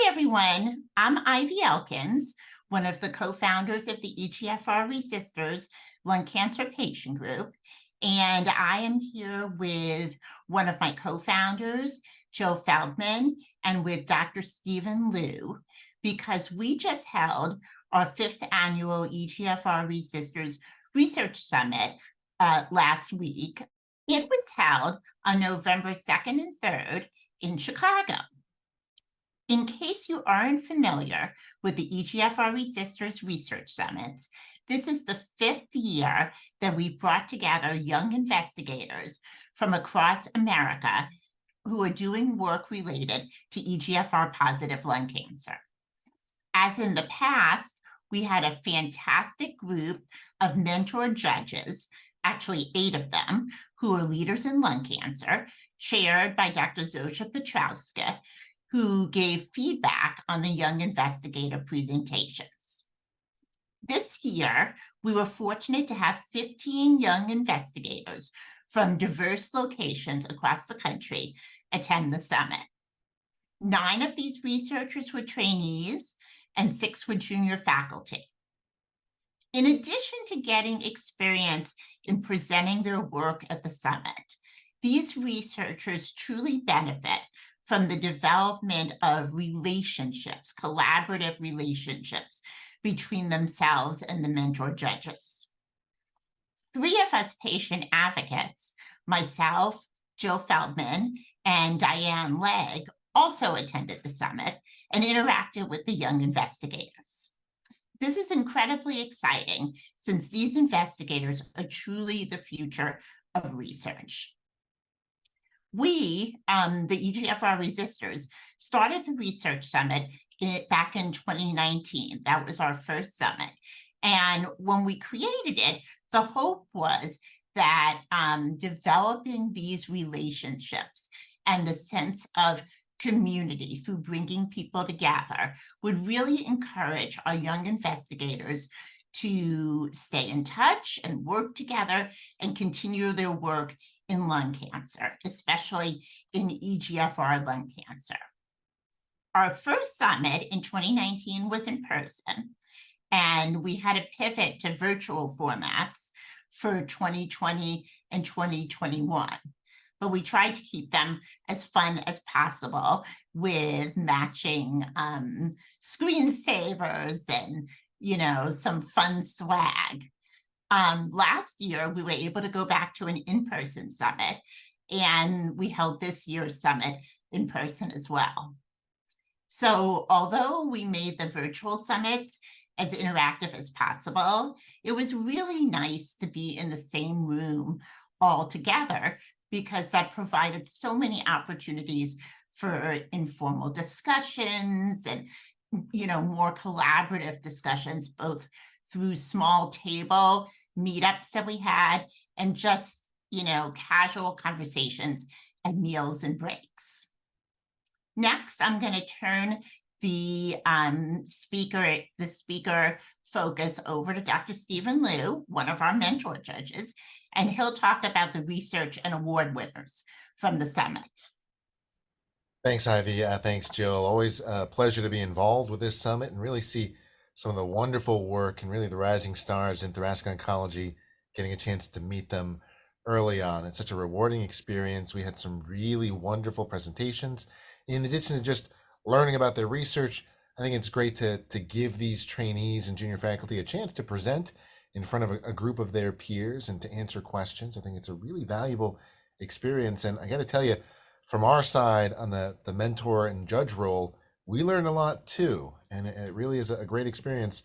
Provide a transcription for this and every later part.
Hi, everyone. I'm Ivy Elkins, one of the co-founders of the EGFR Resistors Lung Cancer Patient Group. And I am here with one of my co-founders, Joe Feldman, and with Dr. Stephen Liu, because we just held our 5th annual EGFR Resistors Research Summit last week. It was held on November 2nd and 3rd in Chicago. In case you aren't familiar with the EGFR Resistors Research Summits, this is the 5th year that we've brought together young investigators from across America who are doing work related to EGFR positive lung cancer. As in the past, we had a fantastic group of mentor judges, actually 8 of them, who are leaders in lung cancer, chaired by Dr. Zofia Piotrowska, who gave feedback on the young investigator presentations. This year, we were fortunate to have 15 young investigators from diverse locations across the country attend the summit. 9 of these researchers were trainees and 6 were junior faculty. In addition to getting experience in presenting their work at the summit, these researchers truly benefit from the development of relationships, collaborative relationships between themselves and the mentor judges. 3 of us patient advocates, myself, Joe Feldman, and Diane Legg, also attended the summit and interacted with the young investigators. This is incredibly exciting since these investigators are truly the future of research. We, the EGFR Resistors, started the Research Summit back in 2019. That was our first summit. And when we created it, the hope was that developing these relationships and the sense of community through bringing people together would really encourage our young investigators to stay in touch and work together and continue their work in lung cancer, especially in EGFR lung cancer. Our first summit in 2019 was in person, and we had to pivot to virtual formats for 2020 and 2021. But we tried to keep them as fun as possible with matching screensavers and, some fun swag. Last year, we were able to go back to an in-person summit, and we held this year's summit in person as well. So although we made the virtual summits as interactive as possible, it was really nice to be in the same room all together because that provided so many opportunities for informal discussions and, more collaborative discussions, both through small table meetups that we had and just, casual conversations at meals and breaks. Next, I'm going to turn the speaker focus over to Dr. Stephen Liu, one of our mentor judges, and he'll talk about the research and award winners from the summit. Thanks, Ivy. Thanks, Jill. Always a pleasure to be involved with this summit and really see some of the wonderful work and really the rising stars in thoracic oncology, getting a chance to meet them early on. It's such a rewarding experience. We had some really wonderful presentations. In addition to just learning about their research, I think it's great to give these trainees and junior faculty a chance to present in front of a group of their peers and to answer questions. I think it's a really valuable experience. And I got to tell you, from our side on the mentor and judge role, we learned a lot too. And it really is a great experience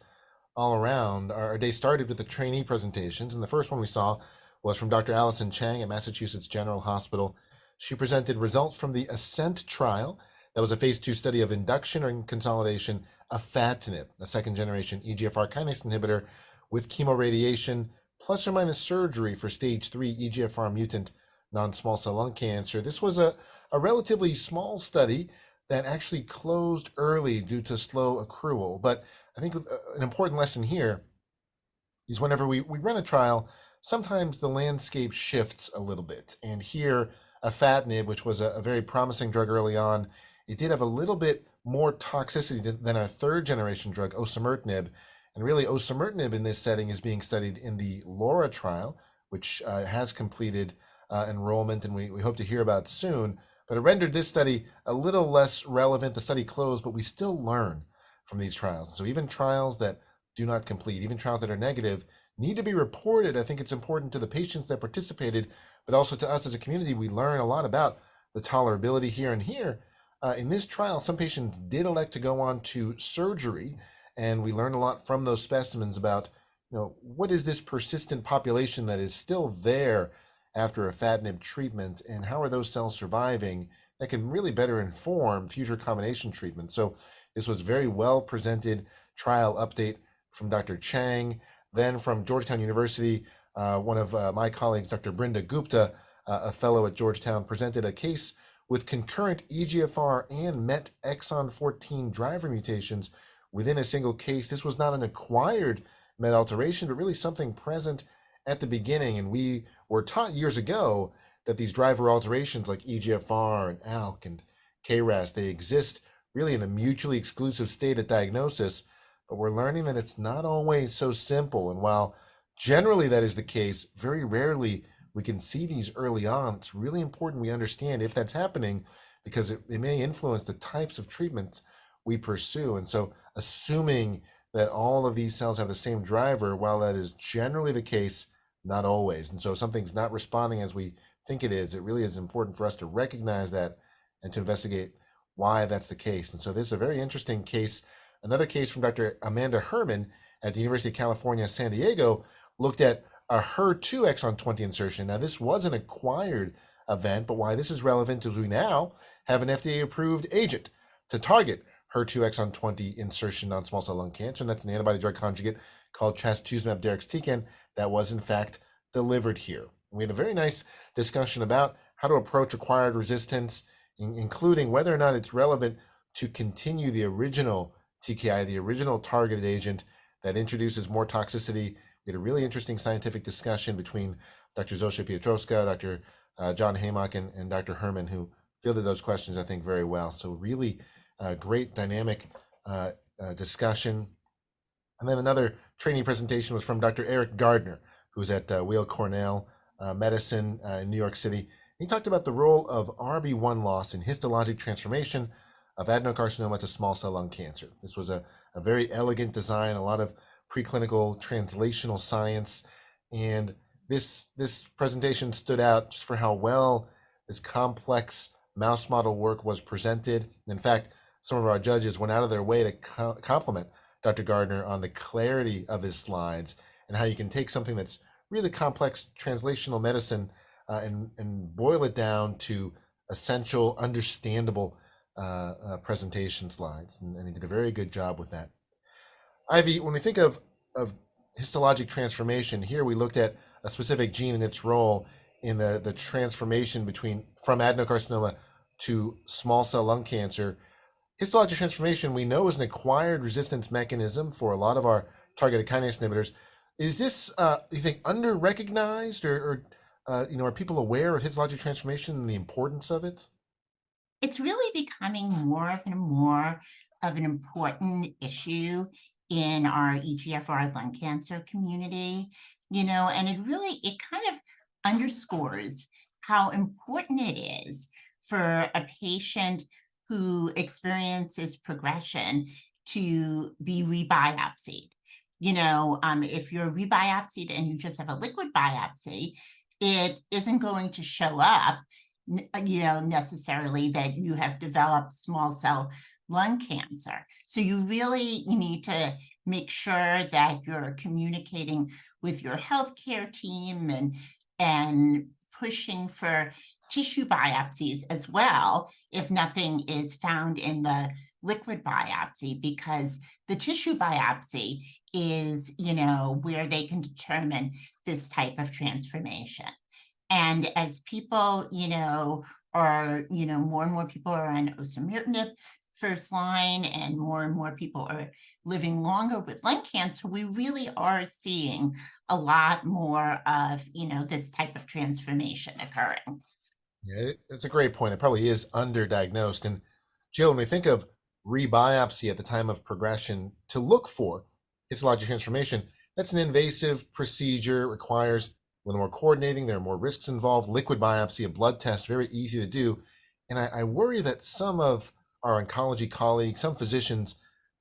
all around. Our day started with the trainee presentations. And the first one we saw was from Dr. Allison Chang at Massachusetts General Hospital. She presented results from the ASCENT trial. That was a phase 2 study of induction or consolidation of afatinib, a second-generation EGFR kinase inhibitor with chemoradiation plus or minus surgery for stage 3 EGFR mutant non-small cell lung cancer. This was a relatively small study that actually closed early due to slow accrual. But I think an important lesson here is whenever we run a trial, sometimes the landscape shifts a little bit. And here, afatinib, which was a very promising drug early on it did have a little bit more toxicity than our third generation drug, osimertinib. And really, osimertinib in this setting is being studied in the LAURA trial, which has completed enrollment, and we hope to hear about soon. But it rendered this study a little less relevant. The study closed, but we still learn from these trials. So even trials that do not complete, even trials that are negative, need to be reported. I think it's important to the patients that participated, but also to us as a community. We learn a lot about the tolerability here and here. In this trial, some patients did elect to go on to surgery, and we learned a lot from those specimens about, what is this persistent population that is still there after afatinib treatment, and how are those cells surviving that can really better inform future combination treatment. So this was very well presented trial update from Dr. Chang. Then from Georgetown University, one of my colleagues, Dr. Brinda Gupta, a fellow at Georgetown, presented a case with concurrent EGFR and MET exon 14 driver mutations within a single case. This was not an acquired MET alteration, but really something present at the beginning. And we were taught years ago that these driver alterations like EGFR and ALK and KRAS, they exist really in a mutually exclusive state at diagnosis, but we're learning that it's not always so simple. And while generally that is the case, very rarely we can see these early on. It's really important we understand if that's happening, because it may influence the types of treatments we pursue. And so assuming that all of these cells have the same driver, while that is generally the case, not always. And so if something's not responding as we think it is, it really is important for us to recognize that and to investigate why that's the case. And so this is a very interesting case. Another case from Dr. Amanda Herman at the University of California, San Diego, looked at a HER2 exon 20 insertion. Now, this was an acquired event, but why this is relevant is we now have an FDA-approved agent to target HER2 exon 20 insertion on small cell lung cancer, and that's an antibody-drug conjugate called trastuzumab deruxtecan that was, in fact, delivered here. We had a very nice discussion about how to approach acquired resistance, including whether or not it's relevant to continue the original TKI, the original targeted agent that introduces more toxicity. We had a really interesting scientific discussion between Dr. Zosha Piotrowska, Dr. John Haymock, and Dr. Herman, who fielded those questions, I think, very well. So really great dynamic discussion. And then another training presentation was from Dr. Eric Gardner, who's at Weill Cornell Medicine in New York City. He talked about the role of RB1 loss in histologic transformation of adenocarcinoma to small cell lung cancer. This was a very elegant design, a lot of preclinical translational science, and this presentation stood out just for how well this complex mouse model work was presented. In fact, some of our judges went out of their way to compliment Dr. Gardner on the clarity of his slides and how you can take something that's really complex translational medicine and boil it down to essential, understandable presentation slides. And he did a very good job with that. Ivy, when we think of histologic transformation, here we looked at a specific gene and its role in the transformation from adenocarcinoma to small cell lung cancer. Histologic transformation, we know, is an acquired resistance mechanism for a lot of our targeted kinase inhibitors. Is this, you think, under-recognized, or are people aware of histologic transformation and the importance of it? It's really becoming more and more of an important issue in our EGFR lung cancer community, and it kind of underscores how important it is for a patient who experiences progression to be rebiopsied. If you're rebiopsied and you just have a liquid biopsy, it isn't going to show up, necessarily that you have developed small cell lung cancer. So you really need to make sure that you're communicating with your healthcare team and pushing for tissue biopsies as well, if nothing is found in the liquid biopsy, because the tissue biopsy is, where they can determine this type of transformation. And as people, more and more people are on osimertinib first line, and more people are living longer with lung cancer, we really are seeing a lot more of, this type of transformation occurring. Yeah, it's a great point. It probably is underdiagnosed. And Jill, when we think of rebiopsy at the time of progression to look for histologic transformation, that's an invasive procedure, requires a little more coordinating. There are more risks involved. Liquid biopsy, a blood test, very easy to do. And I worry that some of our oncology colleagues, some physicians,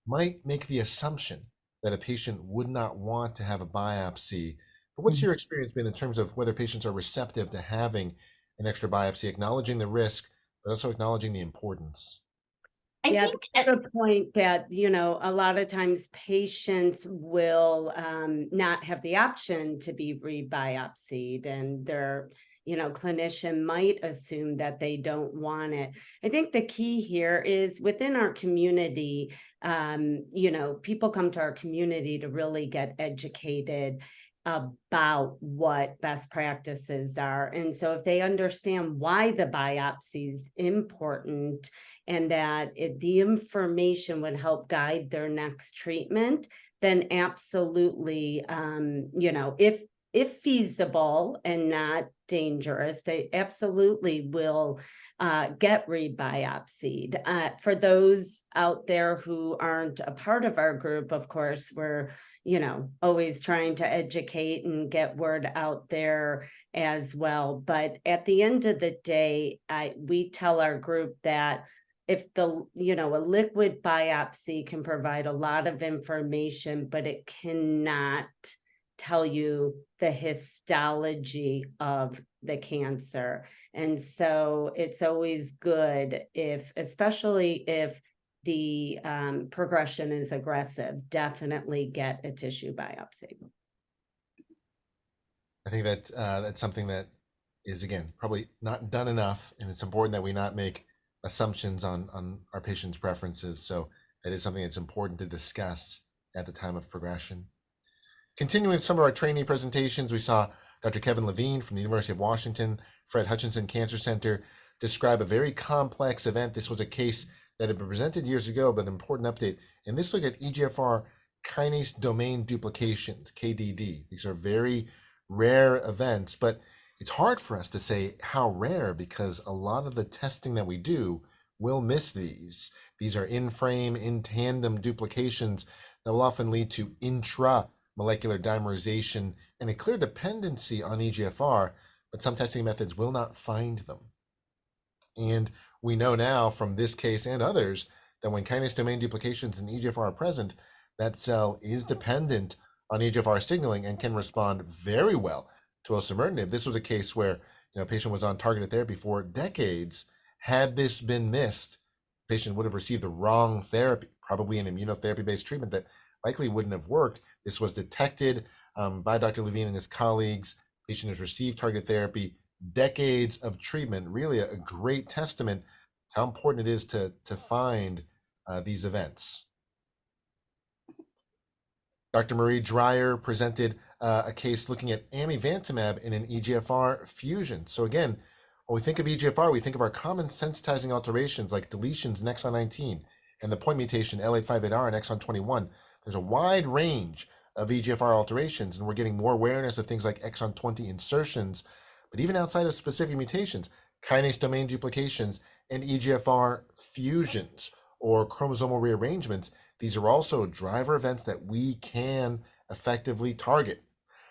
might make the assumption that a patient would not want to have a biopsy. But what's your experience been in terms of whether patients are receptive to having an extra biopsy, acknowledging the risk, but also acknowledging the importance? I Yeah, think that's a point that, a lot of times patients will not have the option to be rebiopsied, and their, clinician might assume that they don't want it. I think the key here is within our community, people come to our community to really get educated about what best practices are. And so if they understand why the biopsy is important and that the information would help guide their next treatment, then absolutely, if feasible and not dangerous, they absolutely will get rebiopsied. For those out there who aren't a part of our group, of course, we're always trying to educate and get word out there as well. But at the end of the day, we tell our group that if a liquid biopsy can provide a lot of information, but it cannot tell you the histology of the cancer. And so it's always good especially if the progression is aggressive, definitely get a tissue biopsy. I think that that's something that is, again, probably not done enough, and it's important that we not make assumptions on our patients' preferences. So that is something that's important to discuss at the time of progression. Continuing with some of our trainee presentations, we saw Dr. Kevin Levine from the University of Washington, Fred Hutchinson Cancer Center, describe a very complex event. This was a case that had been presented years ago, but an important update. And this looked at EGFR kinase domain duplications, KDD. These are very rare events, but it's hard for us to say how rare because a lot of the testing that we do will miss these. These are in-frame, in-tandem duplications that will often lead to intramolecular dimerization and a clear dependency on EGFR, but some testing methods will not find them. And we know now from this case and others that when kinase domain duplications in EGFR are present, that cell is dependent on EGFR signaling and can respond very well to osimertinib. This was a case where a patient was on targeted therapy for decades. Had this been missed, the patient would have received the wrong therapy, probably an immunotherapy-based treatment that likely wouldn't have worked. This was detected by Dr. Levine and his colleagues. Patient has received targeted therapy, decades of treatment, really a great testament to how important it is to find these events. Dr. Marie Dreyer presented a case looking at amivantamab in an EGFR fusion. So again, when we think of EGFR, we think of our common sensitizing alterations like deletions in exon 19 and the point mutation L858R in exon 21. There's a wide range of EGFR alterations, and we're getting more awareness of things like exon 20 insertions. But even outside of specific mutations, kinase domain duplications and EGFR fusions or chromosomal rearrangements, these are also driver events that we can effectively target.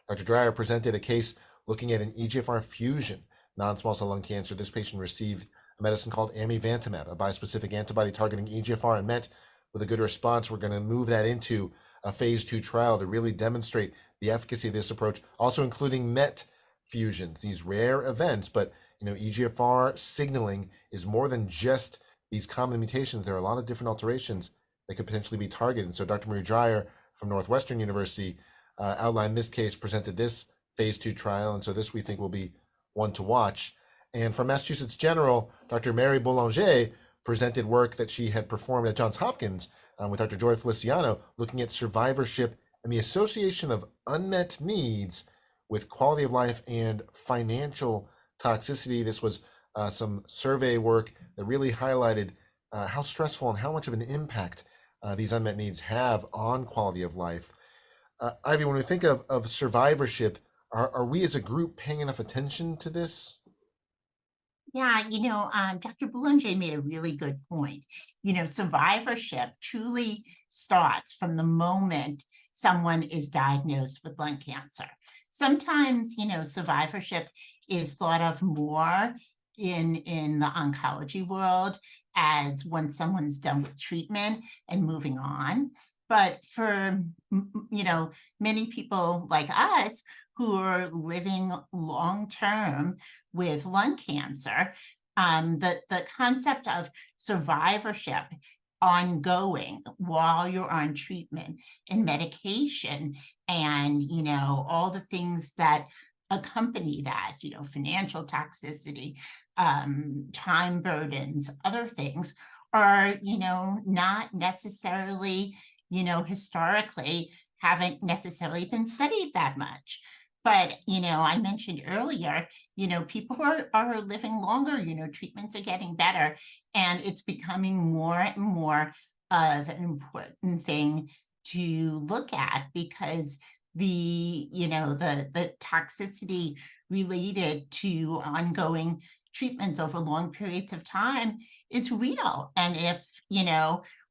Dr. Dreyer presented a case looking at an EGFR fusion, non-small cell lung cancer. This patient received a medicine called amivantamab, a bispecific antibody targeting EGFR, and met with a good response. We're going to move that into a phase 2 trial to really demonstrate the efficacy of this approach, also including MET fusions, these rare events. But EGFR signaling is more than just these common mutations. There are a lot of different alterations that could potentially be targeted. And so Dr. Marie Dreyer from Northwestern University outlined this case, presented this phase 2 trial. And so this we think will be one to watch. And from Massachusetts General, Dr. Mary Boulanger presented work that she had performed at Johns Hopkins with Dr. Joy Feliciano, looking at survivorship and the association of unmet needs with quality of life and financial toxicity. This was some survey work that really highlighted how stressful and how much of an impact these unmet needs have on quality of life. Ivy, when we think of survivorship, are we as a group paying enough attention to this? Yeah, Dr. Boulanger made a really good point. Survivorship truly starts from the moment someone is diagnosed with lung cancer. Sometimes, survivorship is thought of more in the oncology world as when someone's done with treatment and moving on. But for, many people like us who are living long-term with lung cancer, the concept of survivorship ongoing while you're on treatment and medication and, all the things that accompany that, financial toxicity, time burdens, other things are, not necessarily, historically haven't necessarily been studied that much. But, I mentioned earlier, people are living longer, treatments are getting better, and it's becoming more and more of an important thing to look at because the toxicity related to ongoing treatments over long periods of time is real. And if,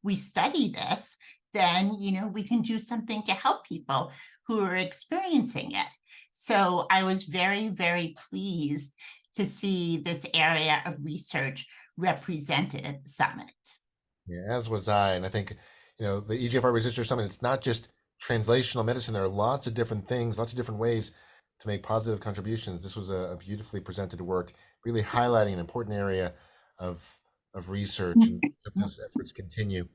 we study this, then, we can do something to help people who are experiencing it. So I was very, very pleased to see this area of research represented at the summit. Yeah, as was I. And I think, the EGFR Resistor Summit, it's not just translational medicine. There are lots of different things, lots of different ways to make positive contributions. This was a beautifully presented work, really highlighting an important area of research, and hope those efforts continue.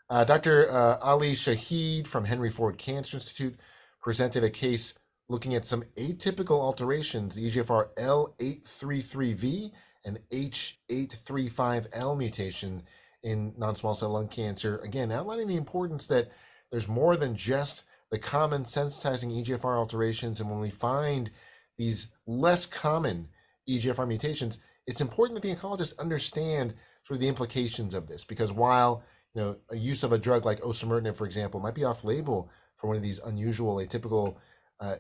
Dr. Ali Shahid from Henry Ford Cancer Institute presented a case looking at some atypical alterations, the EGFR L833V and H835L mutation in non-small cell lung cancer. Again, outlining the importance that there's more than just the common sensitizing EGFR alterations. And when we find these less common EGFR mutations, it's important that the oncologists understand sort of the implications of this, because while a use of a drug like osimertinib, for example, might be off-label for one of these unusual atypical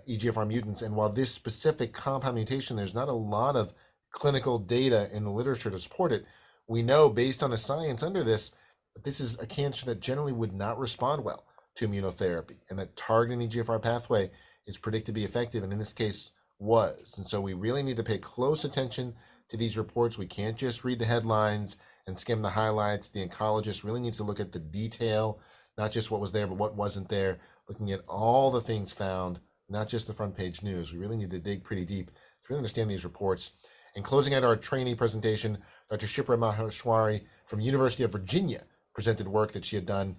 EGFR mutants, and while this specific compound mutation, there's not a lot of clinical data in the literature to support it, we know based on the science under this that this is a cancer that generally would not respond well to immunotherapy, and that targeting the EGFR pathway is predicted to be effective, and in this case was. And so we really need to pay close attention to these reports. We can't just read the headlines and skim the highlights. The oncologist really needs to look at the detail, not just what was there, but what wasn't there, looking at all the things found, not just the front page news. We really need to dig pretty deep to really understand these reports. And closing out our trainee presentation, Dr. Shipra Maheshwari from University of Virginia presented work that she had done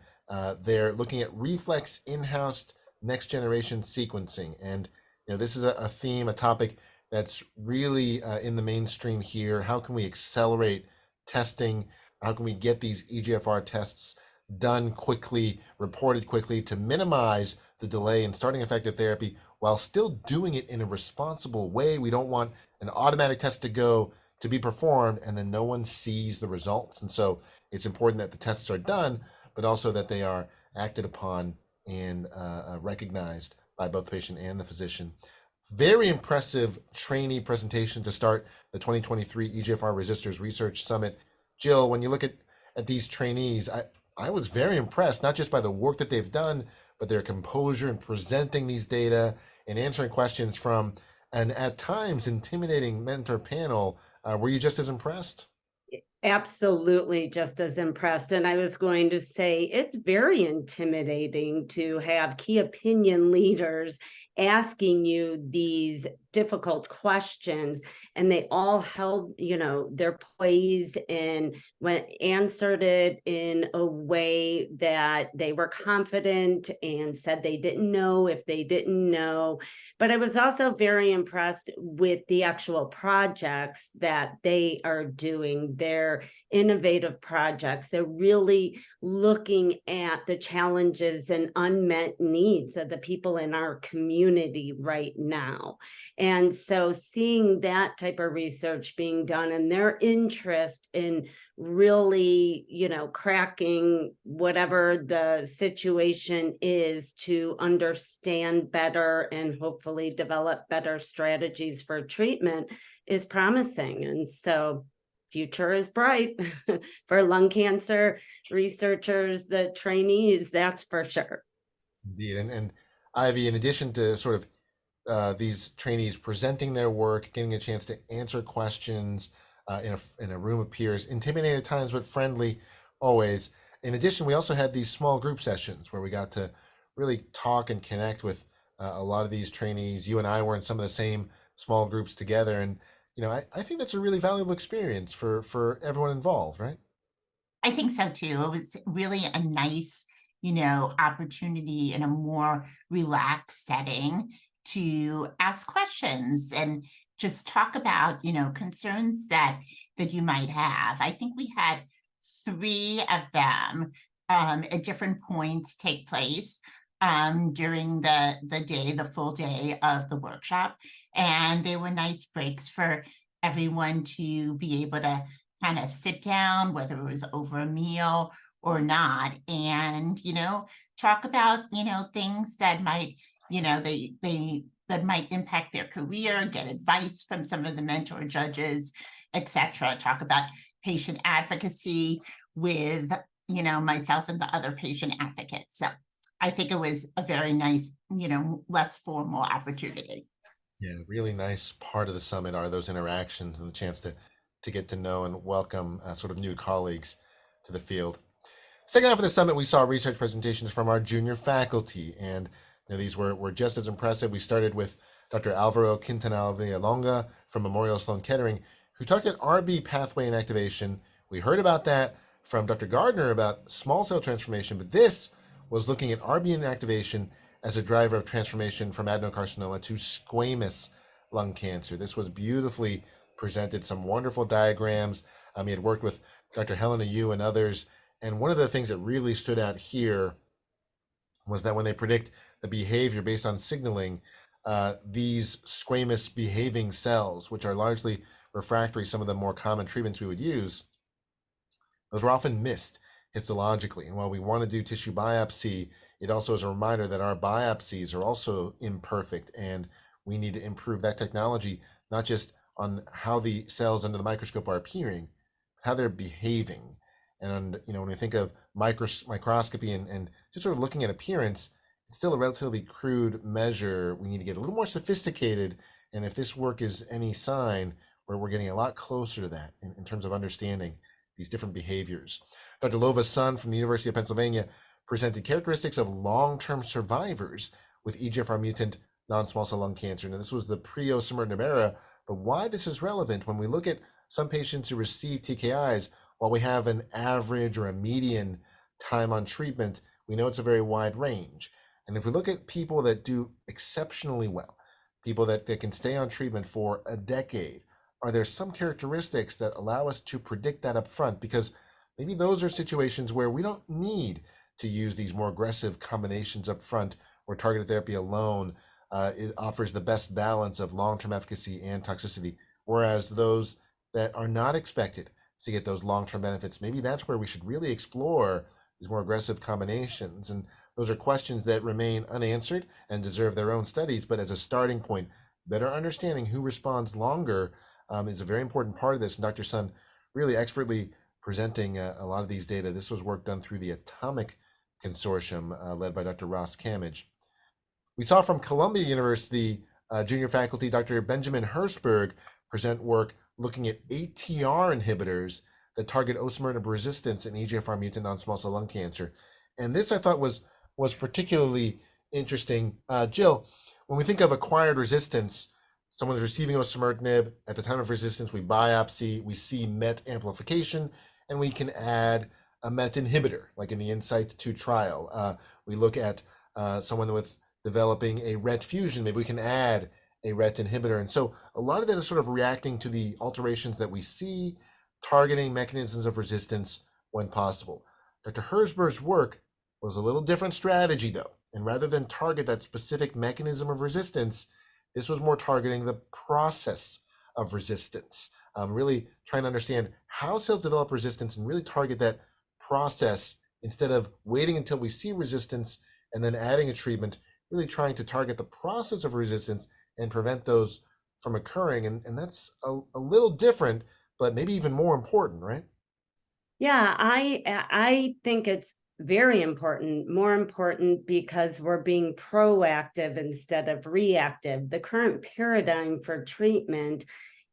there looking at reflex in-house next generation sequencing. And this is a theme, a topic that's really in the mainstream here. How can we accelerate testing? How can we get these EGFR tests done quickly, reported quickly, to minimize the delay in starting effective therapy while still doing it in a responsible way? We don't want an automatic test to be performed and then no one sees the results. And so it's important that the tests are done, but also that they are acted upon and recognized by both the patient and the physician. Very impressive trainee presentation to start the 2023 EGFR Resistors Research Summit. Jill, when you look at these trainees, I was very impressed, not just by the work that they've done, but their composure in presenting these data and answering questions from an at times intimidating mentor panel. Were you just as impressed? Absolutely just as impressed. And I was going to say, it's very intimidating to have key opinion leaders asking you these difficult questions, and they all held, their poise and answered it in a way that they were confident and said they didn't know if they didn't know. But I was also very impressed with the actual projects that they are doing. They're innovative projects. They're really looking at the challenges and unmet needs of the people in our community right now. And so seeing that type of research being done and their interest in really, cracking whatever the situation is to understand better and hopefully develop better strategies for treatment is promising. And so future is bright for lung cancer researchers, the trainees, that's for sure. Indeed. And Ivy, in addition to sort of these trainees presenting their work, getting a chance to answer questions in a room of peers, intimidating at times, but friendly always. In addition, we also had these small group sessions where we got to really talk and connect with a lot of these trainees. You and I were in some of the same small groups together. And, I think that's a really valuable experience for everyone involved, right? I think so too. It was really a nice, opportunity in a more relaxed setting to ask questions and just talk about, concerns that you might have. I think we had three of them at different points take place during the day, the full day of the workshop. And they were nice breaks for everyone to be able to kind of sit down, whether it was over a meal or not, and talk about things that might they that might impact their career, get advice from some of the mentor judges, etc. Talk about patient advocacy with myself and the other patient advocates. So I think it was a very nice, less formal opportunity. Yeah, really nice part of the summit are those interactions and the chance to get to know and welcome sort of new colleagues to the field. Second half of the summit, we saw research presentations from our junior faculty, and these were just as impressive. We started with Dr. Alvaro Quintanal Villalonga from Memorial Sloan Kettering, who talked at RB pathway inactivation. We heard about that from Dr. Gardner about small cell transformation, but this was looking at RB inactivation as a driver of transformation from adenocarcinoma to squamous lung cancer. This was beautifully presented, some wonderful diagrams. He had worked with Dr. Helena Yu and others. And one of the things that really stood out here was that when they predict the behavior based on signaling, these squamous behaving cells, which are largely refractory, some of the more common treatments we would use, those were often missed histologically. And while we want to do tissue biopsy, it also is a reminder that our biopsies are also imperfect, and we need to improve that technology, not just on how the cells under the microscope are appearing, but how they're behaving. And when we think of microscopy and just sort of looking at appearance, it's still a relatively crude measure. We need to get a little more sophisticated. And if this work is any sign, where we're getting a lot closer to that in terms of understanding these different behaviors. Dr. Lova Sun from the University of Pennsylvania presented characteristics of long-term survivors with EGFR mutant non-small cell lung cancer. Now, this was the pre-osimertinib era, but why this is relevant when we look at some patients who receive TKIs, while we have an average or a median time on treatment, we know it's a very wide range. And if we look at people that do exceptionally well, people that can stay on treatment for a decade, are there some characteristics that allow us to predict that up front? Because maybe those are situations where we don't need to use these more aggressive combinations up front, where targeted therapy alone it offers the best balance of long-term efficacy and toxicity. Whereas those that are not expected to get those long-term benefits, maybe that's where we should really explore these more aggressive combinations. And those are questions that remain unanswered and deserve their own studies. But as a starting point, better understanding who responds longer is a very important part of this. And Dr. Sun really expertly presenting a lot of these data. This was work done through the Atomic Consortium led by Dr. Ross Camage. We saw from Columbia University junior faculty Dr. Benjamin Hersberg present work looking at ATR inhibitors that target osimertinib resistance in EGFR mutant non-small cell lung cancer. And this I thought was particularly interesting. Jill, when we think of acquired resistance, someone's receiving osimertinib, at the time of resistance, we biopsy, we see MET amplification, and we can add a MET inhibitor, like in the INSIGHT 2 trial. We look at someone with developing a RET fusion, maybe we can add a RET inhibitor. And so a lot of that is sort of reacting to the alterations that we see, targeting mechanisms of resistance when possible. Dr. Hersberg's work was a little different strategy though. And rather than target that specific mechanism of resistance, this was more targeting the process of resistance, really trying to understand how cells develop resistance and really target that process instead of waiting until we see resistance and then adding a treatment, really trying to target the process of resistance and prevent those from occurring, and that's a little different, but maybe even more important, right? Yeah, I think it's very important, more important because we're being proactive instead of reactive. The current paradigm for treatment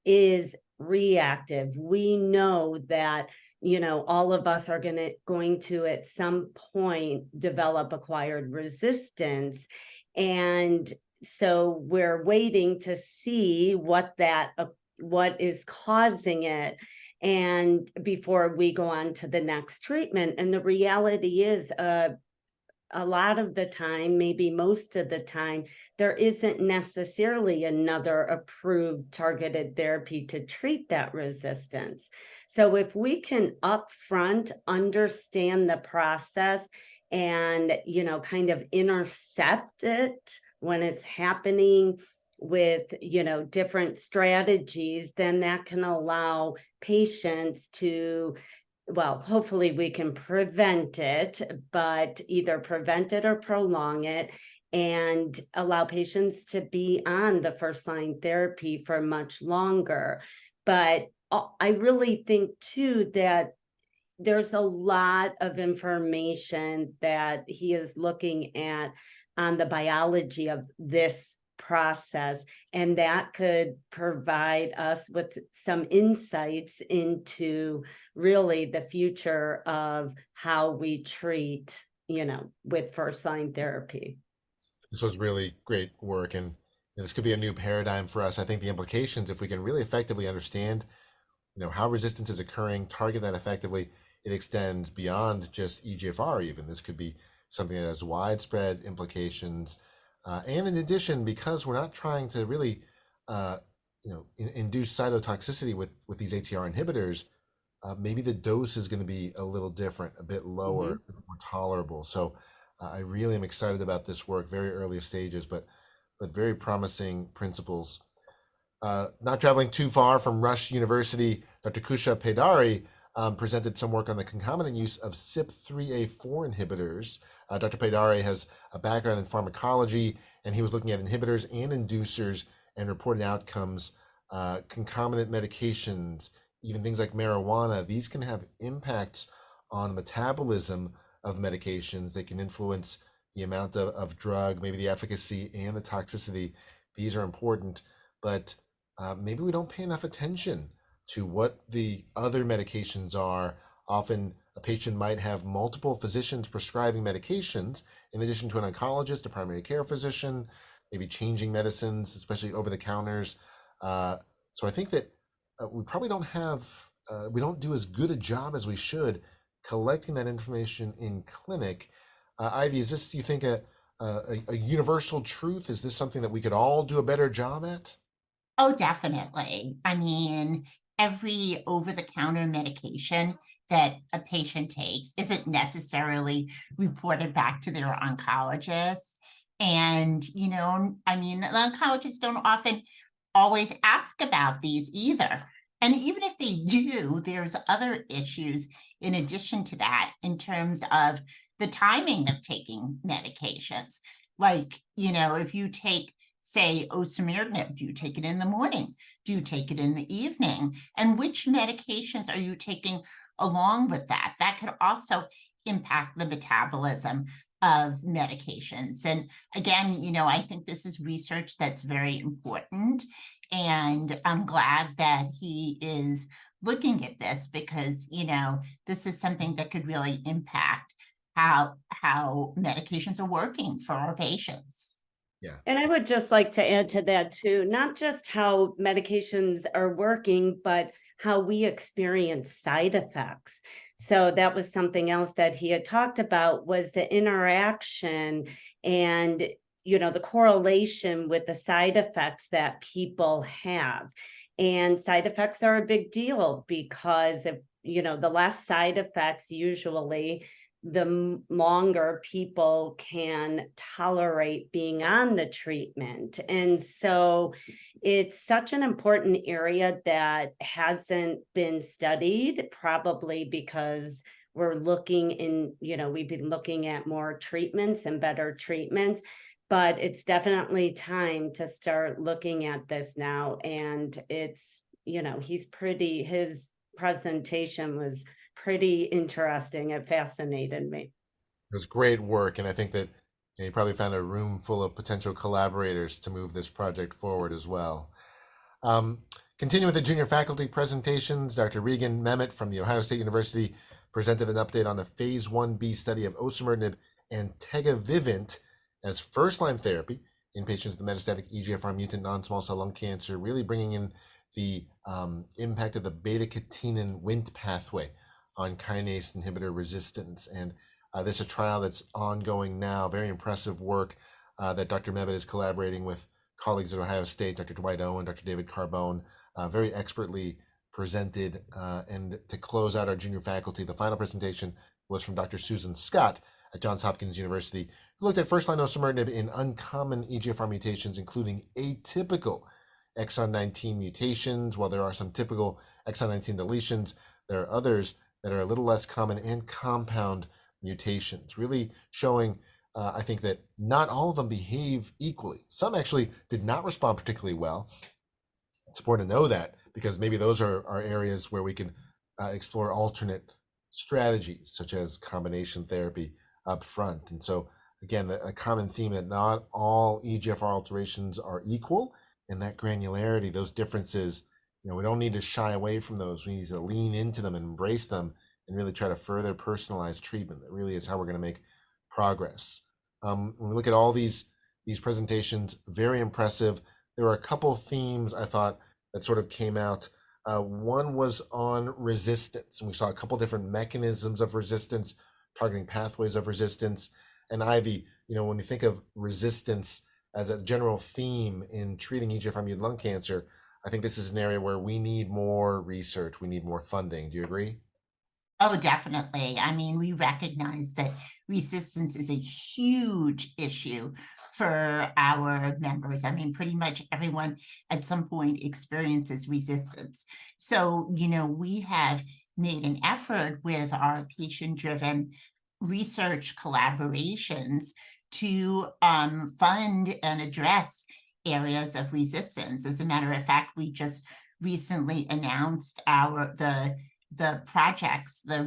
is reactive. We know that, all of us are going to at some point develop acquired resistance. And so we're waiting to see what is causing it, and before we go on to the next treatment. And the reality is, a lot of the time, maybe most of the time, there isn't necessarily another approved targeted therapy to treat that resistance. So if we can upfront understand the process and, kind of intercept it when it's happening with, different strategies, then that can allow patients to, well, hopefully we can prevent it, but either prevent it or prolong it, and allow patients to be on the first line therapy for much longer. But I really think too that there's a lot of information that he is looking at on the biology of this process, and that could provide us with some insights into really the future of how we treat, with first line therapy. This was really great work, and this could be a new paradigm for us. I think the implications, if we can really effectively understand, how resistance is occurring, target that effectively, it extends beyond just EGFR even. This could be something that has widespread implications. And in addition, because we're not trying to really, induce cytotoxicity with these ATR inhibitors, maybe the dose is going to be a little different, a bit lower, a bit more tolerable. So I really am excited about this work, very early stages, but very promising principles. Not traveling too far from Rush University, Dr. Kusha Pedari presented some work on the concomitant use of CYP3A4 inhibitors. Dr. Pedari has a background in pharmacology, and he was looking at inhibitors and inducers and reported outcomes. Concomitant medications, even things like marijuana, these can have impacts on the metabolism of medications. They can influence the amount of drug, maybe the efficacy and the toxicity. These are important, but maybe we don't pay enough attention to what the other medications are. Often a patient might have multiple physicians prescribing medications in addition to an oncologist, a primary care physician, maybe changing medicines, especially over the counters. So I think that we probably we don't do as good a job as we should collecting that information in clinic. Ivy, is this, do you think, a universal truth? Is this something that we could all do a better job at? Oh, definitely. I mean, every over-the-counter medication that a patient takes isn't necessarily reported back to their oncologist. And, I mean, the oncologists don't often always ask about these either. And even if they do, there's other issues in addition to that in terms of the timing of taking medications. Like, if you take, say, osimertinib, do you take it in the morning? Do you take it in the evening? And which medications are you taking along with that? That could also impact the metabolism of medications. And again, I think this is research that's very important. And I'm glad that he is looking at this because, this is something that could really impact how medications are working for our patients. Yeah. And I would just like to add to that too, not just how medications are working, but how we experience side effects. So that was something else that he had talked about, was the interaction and, the correlation with the side effects that people have. And side effects are a big deal because if, the less side effects, usually the longer people can tolerate being on the treatment. And so it's such an important area that hasn't been studied, probably because we've been looking at more treatments and better treatments. but it's definitely time to start looking at this now. And it's, his presentation was pretty interesting. It fascinated me. It was great work, and I think that you probably found a room full of potential collaborators to move this project forward as well. Um, Continuing with the junior faculty presentations, Dr. Regan Mehmet from the Ohio State University presented an update on the phase 1b study of osimertinib and tegavivint as first-line therapy in patients with metastatic EGFR mutant non-small cell lung cancer, really bringing in the impact of the beta-catenin Wnt pathway on kinase inhibitor resistance. And this is a trial that's ongoing now, very impressive work that Dr. Mehmet is collaborating with colleagues at Ohio State, Dr. Dwight Owen, Dr. David Carbone, very expertly presented. And to close out our junior faculty, the final presentation was from Dr. Susan Scott at Johns Hopkins University, who looked at first-line osimertinib in uncommon EGFR mutations, including atypical exon 19 mutations. While there are some typical exon 19 deletions, there are others that are a little less common and compound mutations, really showing I think that not all of them behave equally. Some actually did not respond particularly well. It's important to know that, because maybe those are areas where we can explore alternate strategies, such as combination therapy up front. And so, again, a common theme that not all EGFR alterations are equal, and that granularity, those differences, we don't need to shy away from those. We need to lean into them and embrace them and really try to further personalize treatment. That really is how we're going to make progress. When we look at all these presentations, very impressive. There were a couple themes I thought that sort of came out. One was on resistance, and we saw a couple different mechanisms of resistance, targeting pathways of resistance. And Ivy, when you think of resistance as a general theme in treating EGFR mutant lung cancer, I think this is an area where we need more research, we need more funding. Do you agree? Oh, definitely. I mean, we recognize that resistance is a huge issue for our members. I mean, pretty much everyone at some point experiences resistance. So, we have made an effort with our patient-driven research collaborations to fund and address areas of resistance. As a matter of fact, we just recently announced the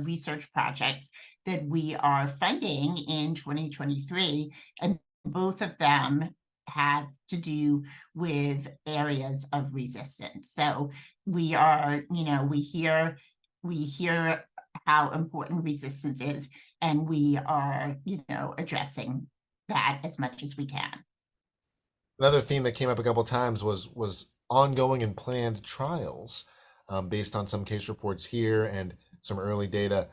research projects that we are funding in 2023, and both of them have to do with areas of resistance. So we are, we hear how important resistance is, and we are, addressing that as much as we can. Another theme that came up a couple of times was ongoing and planned trials. Based on some case reports here and some early data,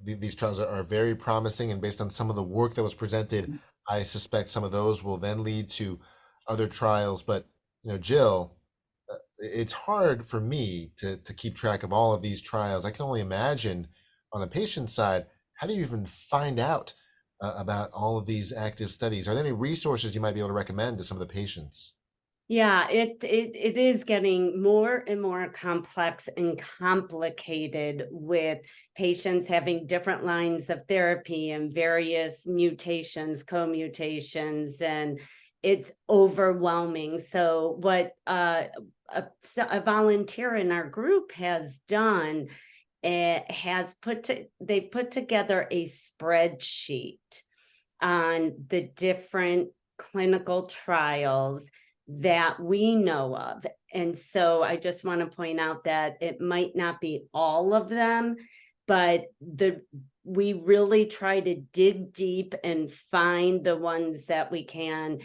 these trials are very promising, and based on some of the work that was presented, I suspect some of those will then lead to other trials. But Jill, it's hard for me to keep track of all of these trials. I can only imagine on the patient side, how do you even find out about all of these active studies? Are there any resources you might be able to recommend to some of the patients? Yeah, it is getting more and more complex and complicated, with patients having different lines of therapy and various mutations, co-mutations, and it's overwhelming. So what a volunteer in our group has done, they put together a spreadsheet on the different clinical trials that we know of. And so I just want to point out that it might not be all of them, but we really try to dig deep and find the ones that we can.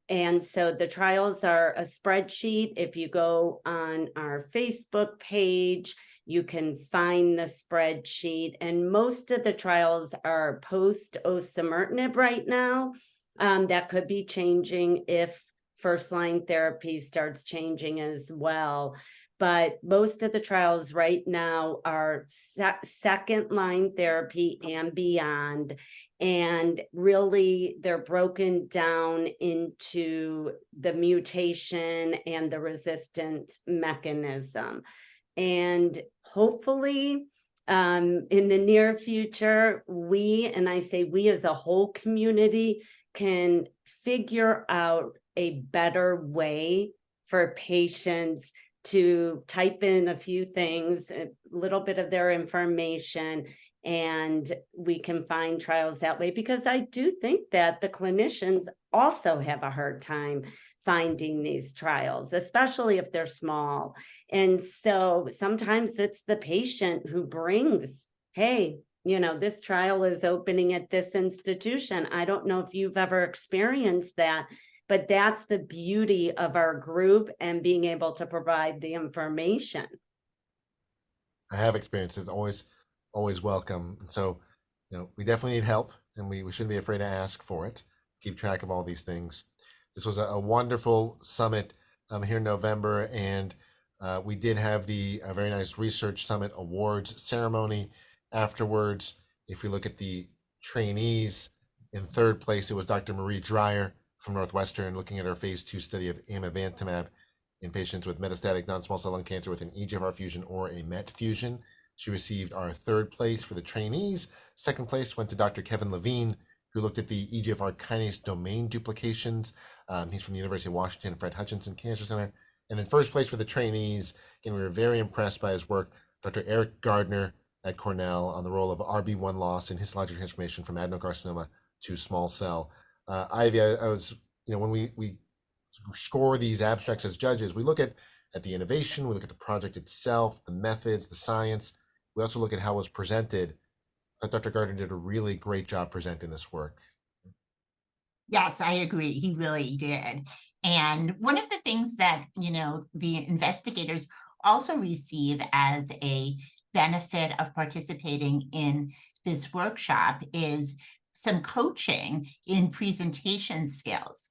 And so the trials are a spreadsheet. If you go on our Facebook page, you can find the spreadsheet, and most of the trials are post osimertinib right now. That could be changing if first-line therapy starts changing as well. But most of the trials right now are second-line therapy and beyond. And really, they're broken down into the mutation and the resistance mechanism. And hopefully, in the near future, and I say we as a whole community, can figure out a better way for patients to type in a few things, a little bit of their information, and we can find trials that way. Because I do think that the clinicians also have a hard time finding these trials, especially if they're small. And so sometimes it's the patient who brings, hey, this trial is opening at this institution. I don't know if you've ever experienced that, but that's the beauty of our group and being able to provide the information. I have experienced it. Always welcome. And so, we definitely need help, and we shouldn't be afraid to ask for it. Keep track of all these things. This was a wonderful summit here in November, and we did have a very nice Research Summit Awards ceremony afterwards. If we look at the trainees, in third place, it was Dr. Marie Dreyer from Northwestern, looking at our phase 2 study of amivantamab in patients with metastatic non-small cell lung cancer with an EGFR fusion or a MET fusion. She received our third place for the trainees. Second place went to Dr. Kevin Levine, who looked at the EGFR kinase domain duplications. He's from the University of Washington Fred Hutchinson Cancer Center. And in first place for the trainees, again, we were very impressed by his work, Dr. Eric Gardner at Cornell, on the role of RB1 loss in histologic transformation from adenocarcinoma to small cell. Ivy, I was, when we score these abstracts as judges, we look at the innovation, we look at the project itself, the methods, the science. We also look at how it was presented. I thought Dr. Gardner did a really great job presenting this work. Yes, I agree. He really did. And one of the things that, the investigators also receive as a benefit of participating in this workshop is some coaching in presentation skills.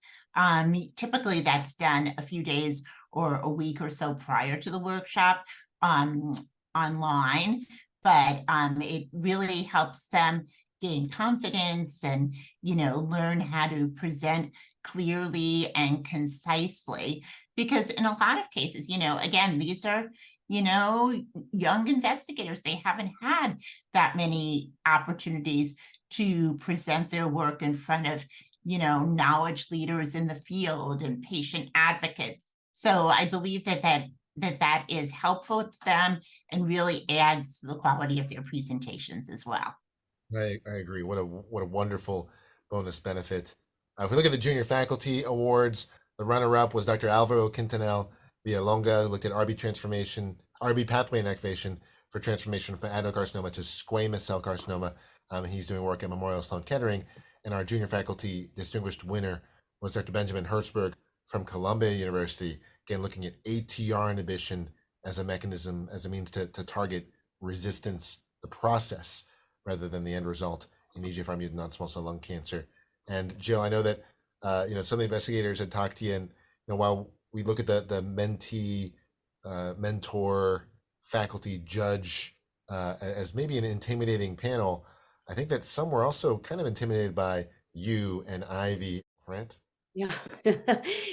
Typically that's done a few days or a week or so prior to the workshop online, but it really helps them gain confidence and, learn how to present clearly and concisely. Because in a lot of cases, again, these are, young investigators. They haven't had that many opportunities to present their work in front of, knowledge leaders in the field and patient advocates. So I believe that is helpful to them and really adds to the quality of their presentations as well. I agree. What a wonderful bonus benefit. If we look at the Junior Faculty Awards, the runner-up was Dr. Alvaro Quintanel Villalonga, who looked at RB pathway inactivation for transformation from adenocarcinoma to squamous cell carcinoma. He's doing work at Memorial Sloan Kettering. And our junior faculty distinguished winner was Dr. Benjamin Hertzberg from Columbia University, again, looking at ATR inhibition as a mechanism, as a means to target resistance, the process, rather than the end result in EGFR mutant non-small cell lung cancer. And Jill, I know that some of the investigators had talked to you, and while we look at the mentee, mentor, faculty, judge as maybe an intimidating panel, I think that some were also kind of intimidated by you and Ivy, right? Yeah.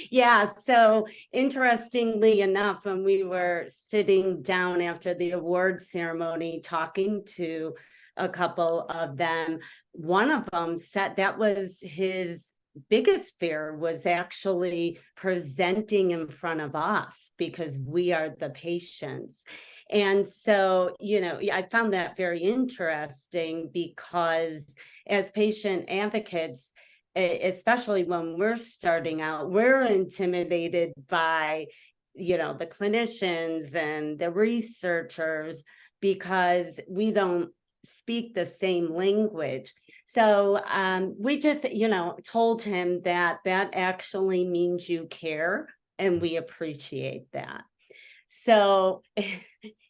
Yeah. So interestingly enough, when we were sitting down after the award ceremony, talking to a couple of them, one of them said that was his biggest fear, was actually presenting in front of us because we are the patients. And so, I found that very interesting because as patient advocates, especially when we're starting out, we're intimidated by, the clinicians and the researchers because we don't speak the same language. So we just, told him that actually means you care, and we appreciate that. So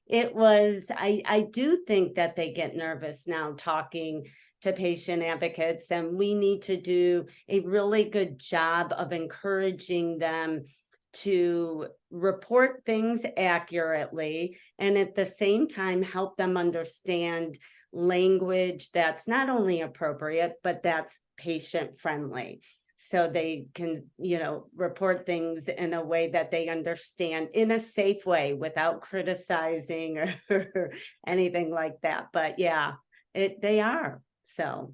it was, I do think that they get nervous now talking to patient advocates, and we need to do a really good job of encouraging them to report things accurately, and at the same time help them understand language that's not only appropriate, but that's patient friendly. So they can, report things in a way that they understand in a safe way without criticizing or anything like that. But yeah, they are. So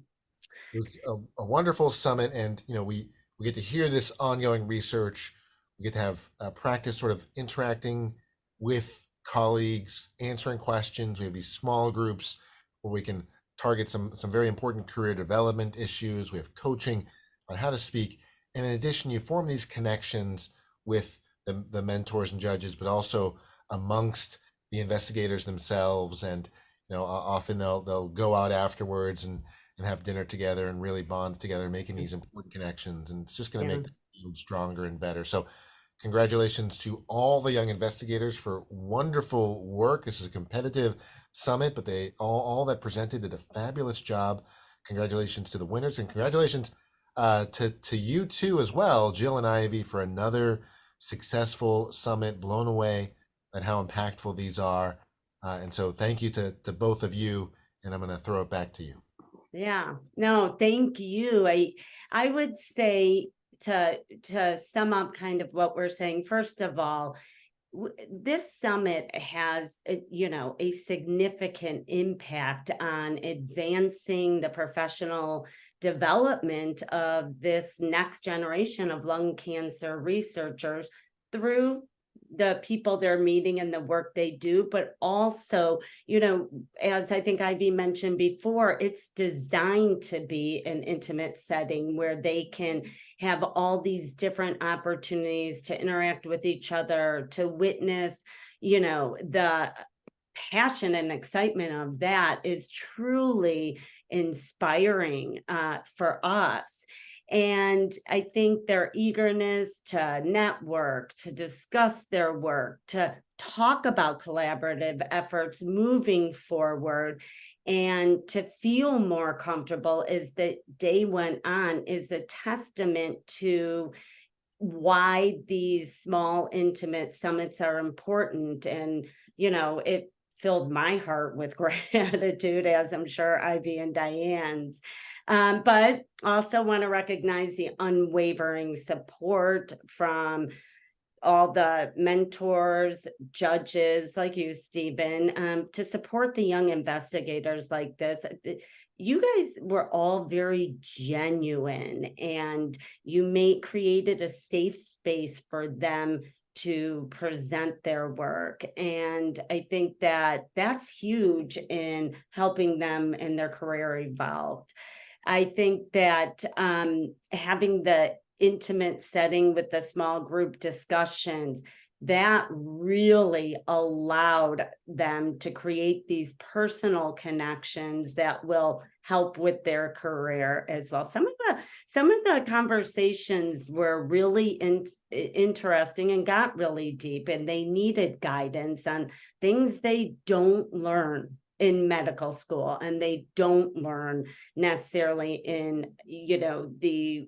It was a wonderful summit, and we get to hear this ongoing research. We get to have practice sort of interacting with colleagues, answering questions. We have these small groups where we can target some very important career development issues. We have coaching on how to speak, and in addition, you form these connections with the mentors and judges, but also amongst the investigators themselves. And often they'll go out afterwards and have dinner together and really bond together, making these important connections. And it's just going to Yeah. make the field stronger and better. So, congratulations to all the young investigators for wonderful work. This is a competitive summit, but they all that presented did a fabulous job. Congratulations to the winners, and congratulations to you too as well, Jill and Ivy, for another successful summit. Blown away at how impactful these are. And so thank you to both of you. And I'm going to throw it back to you. Yeah, no, thank you. I would say to sum up kind of what we're saying, first of all, this summit has a significant impact on advancing the professional development of this next generation of lung cancer researchers through the people they're meeting and the work they do, but also, as I think Ivy mentioned before, it's designed to be an intimate setting where they can have all these different opportunities to interact with each other, to witness, the passion and excitement of that is truly inspiring for us. And I think their eagerness to network, to discuss their work, to talk about collaborative efforts moving forward, and to feel more comfortable as the day went on is a testament to why these small, intimate summits are important. And, it filled my heart with gratitude, as I'm sure Ivy and Diane's. But also want to recognize the unwavering support from all the mentors, judges like you, Stephen, to support the young investigators like this. You guys were all very genuine, and you created a safe space for them to present their work. And I think that that's huge in helping them in their career evolve. I think that having the intimate setting with the small group discussions, that really allowed them to create these personal connections that will help with their career as well. Some of the conversations were really interesting and got really deep, and they needed guidance on things they don't learn in medical school, and they don't learn necessarily in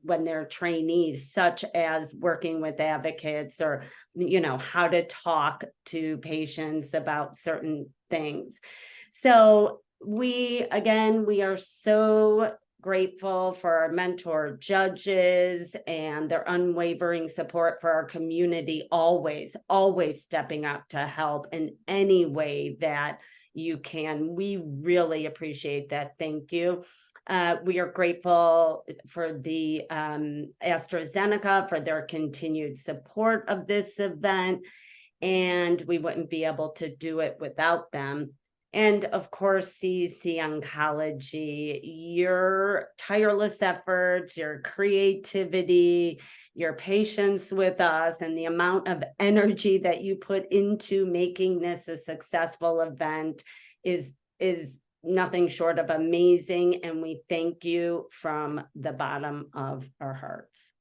when they're trainees, such as working with advocates, or how to talk to patients about certain things. So we are so grateful for our mentor judges and their unwavering support for our community, always stepping up to help in any way that you can. We really appreciate that. Thank you. We are grateful for the AstraZeneca for their continued support of this event, and we wouldn't be able to do it without them. And of course, CC Oncology, your tireless efforts, your creativity, your patience with us, and the amount of energy that you put into making this a successful event is nothing short of amazing. And we thank you from the bottom of our hearts.